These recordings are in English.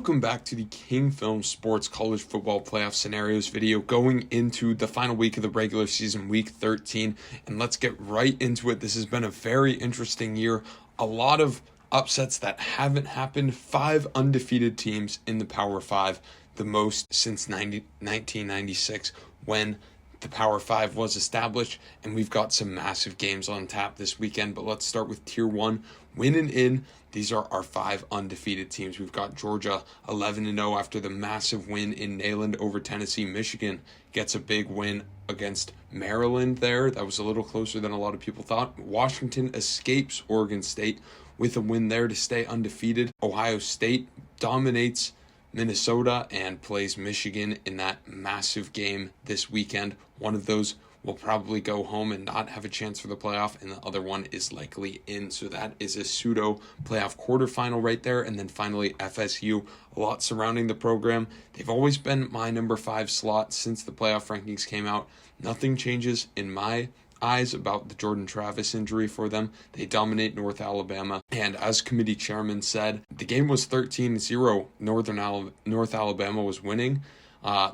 Welcome back to the King Film Sports College Football Playoff Scenarios video going into the final week of the regular season, week 13, and let's get right into it. This has been a very interesting year. A lot of upsets that haven't happened. 5 undefeated teams in the Power 5, the most since 1996 when the Power 5 was established, and we've got some massive games on tap this weekend. But let's start with Tier 1, winning in. These are our 5 undefeated teams. We've got Georgia 11-0 after the massive win in Neyland over Tennessee. Michigan gets a big win against Maryland there. That was a little closer than a lot of people thought. Washington escapes Oregon State with a win there to stay undefeated. Ohio State dominates Minnesota and plays Michigan in that massive game this weekend. One of those will probably go home and not have a chance for the playoff, and the other one is likely in. So that is a pseudo playoff quarterfinal right there. And then finally, FSU, a lot surrounding the program. They've always been my number 5 slot since the playoff rankings came out. Nothing changes in my eyes about the Jordan Travis injury for them. They dominate North Alabama, and as committee chairman said, the game was 13-0. North Alabama was winning.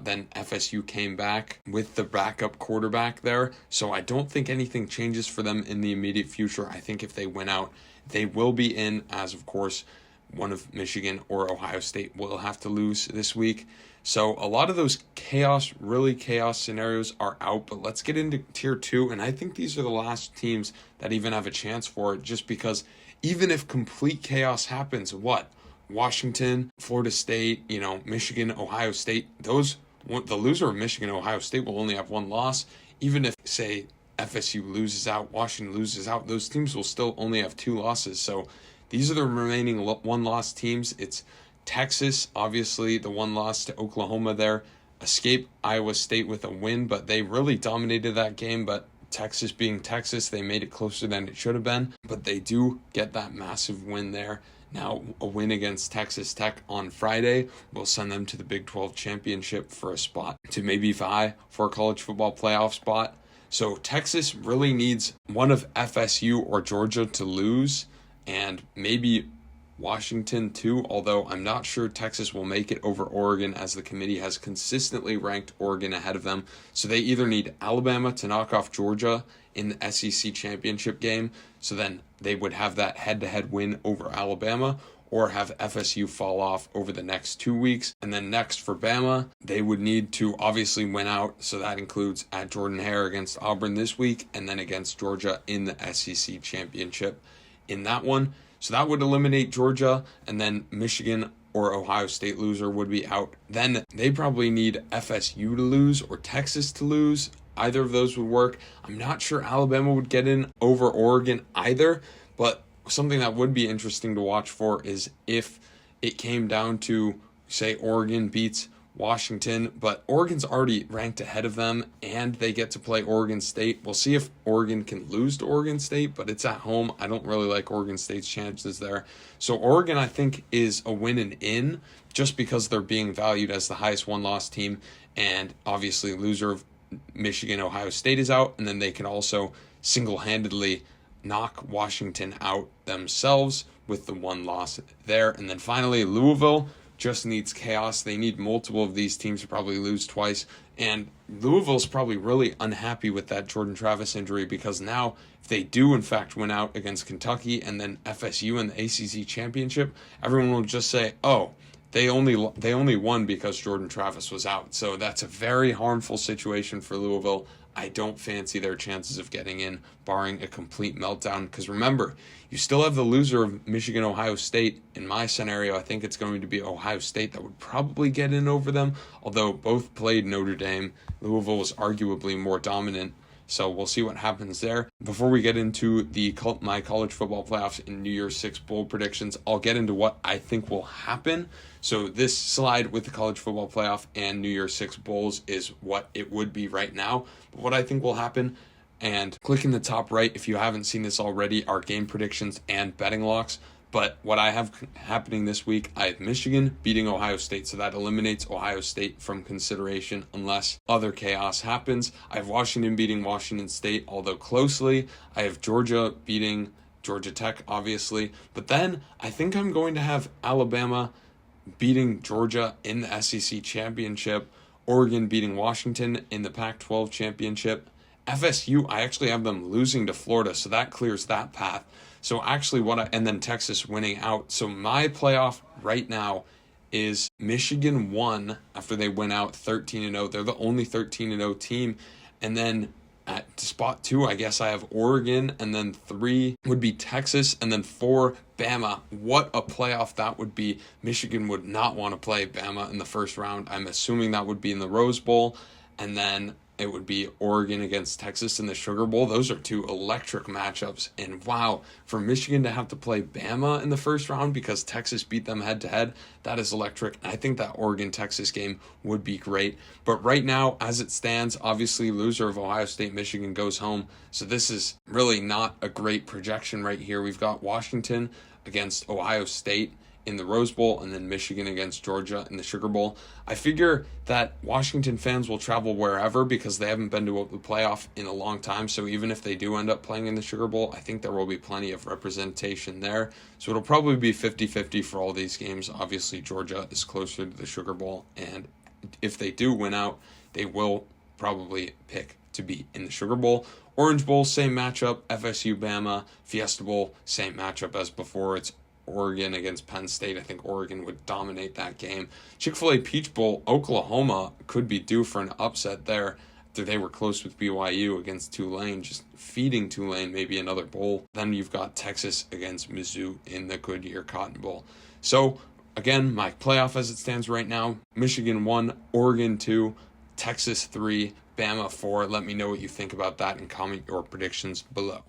Then FSU came back with the backup quarterback there. So I don't think anything changes for them in the immediate future. I think if they win out, they will be in, as of course, one of Michigan or Ohio State will have to lose this week. So a lot of those really chaos scenarios are out, but let's get into Tier 2. And I think these are the last teams that even have a chance for it, just because even if complete chaos happens, Washington, Florida State, Michigan, Ohio State, the loser of Michigan, Ohio State will only have one loss. Even if, say, FSU loses out, Washington loses out, those teams will still only have 2 losses. So these are the remaining one-loss teams. It's Texas, obviously, the one loss to Oklahoma there. Escape Iowa State with a win, but they really dominated that game. But Texas being Texas, they made it closer than it should have been. But they do get that massive win there. Now, a win against Texas Tech on Friday will send them to the Big 12 championship for a spot to maybe vie for a college football playoff spot. So Texas really needs one of FSU or Georgia to lose, and maybe Washington too, although I'm not sure Texas will make it over Oregon, as the committee has consistently ranked Oregon ahead of them. So they either need Alabama to knock off Georgia in the SEC championship game, so then they would have that head-to-head win over Alabama, or have FSU fall off over the next 2 weeks. And then next for Bama, they would need to obviously win out, so that includes at Jordan-Hare against Auburn this week, and then against Georgia in the SEC championship in that one. So that would eliminate Georgia, and then Michigan or Ohio State loser would be out. Then they probably need FSU to lose or Texas to lose. Either of those would work. I'm not sure Alabama would get in over Oregon either, but something that would be interesting to watch for is if it came down to, say, Oregon beats Washington, but Oregon's already ranked ahead of them, and they get to play Oregon State. We'll see if Oregon can lose to Oregon State, but it's at home. I don't really like Oregon State's chances there. So Oregon, I think, is a win and in, just because they're being valued as the highest one-loss team, and obviously loser of Michigan, Ohio State is out, and then they can also single-handedly knock Washington out themselves with the one loss there. And then finally, Louisville just needs chaos. They need multiple of these teams to probably lose twice. And Louisville's probably really unhappy with that Jordan Travis injury, because now if they do in fact win out against Kentucky and then FSU in the ACC championship, everyone will just say, oh, they only won because Jordan Travis was out. So that's a very harmful situation for Louisville. I don't fancy their chances of getting in, barring a complete meltdown. Because remember, you still have the loser of Michigan, Ohio State. In my scenario, I think it's going to be Ohio State that would probably get in over them. Although both played Notre Dame, Louisville was arguably more dominant. So we'll see what happens there. Before we get into my college football playoffs and New Year's 6 bowl predictions, I'll get into what I think will happen. So this slide with the college football playoff and New Year's 6 bowls is what it would be right now. But what I think will happen, and click in the top right if you haven't seen this already, are game predictions and betting locks. But what I have happening this week, I have Michigan beating Ohio State, so that eliminates Ohio State from consideration unless other chaos happens. I have Washington beating Washington State, although closely. I have Georgia beating Georgia Tech, obviously. But then I think I'm going to have Alabama beating Georgia in the SEC championship, Oregon beating Washington in the Pac-12 championship. FSU, I actually have them losing to Florida, so that clears that path. So actually and then Texas winning out. So my playoff right now is Michigan 1 after they went out 13-0. They're the only 13-0 team. And then at spot 2, I guess I have Oregon, and then 3 would be Texas, and then 4, Bama. What a playoff that would be. Michigan would not want to play Bama in the first round. I'm assuming that would be in the Rose Bowl, and then it would be Oregon against Texas in the Sugar Bowl. Those are 2 electric matchups. And wow, for Michigan to have to play Bama in the first round because Texas beat them head-to-head, that is electric. And I think that Oregon-Texas game would be great. But right now, as it stands, obviously loser of Ohio State-Michigan goes home. So this is really not a great projection right here. We've got Washington against Ohio State in the Rose Bowl, and then Michigan against Georgia in the Sugar Bowl. I figure that Washington fans will travel wherever because they haven't been to the playoff in a long time. So even if they do end up playing in the Sugar Bowl, I think there will be plenty of representation there. So it'll probably be 50-50 for all these games. Obviously, Georgia is closer to the Sugar Bowl, and if they do win out, they will probably pick to be in the Sugar Bowl. Orange Bowl, same matchup. FSU, Bama. Fiesta Bowl, same matchup as before. It's Oregon against Penn State. I think Oregon would dominate that game. Chick-fil-A Peach Bowl, Oklahoma could be due for an upset there after they were close with BYU against Tulane, just feeding Tulane maybe another bowl. Then you've got Texas against Mizzou in the Goodyear Cotton Bowl. So again, my playoff as it stands right now, Michigan 1, Oregon 2, Texas 3, Bama 4. Let me know what you think about that and comment your predictions below.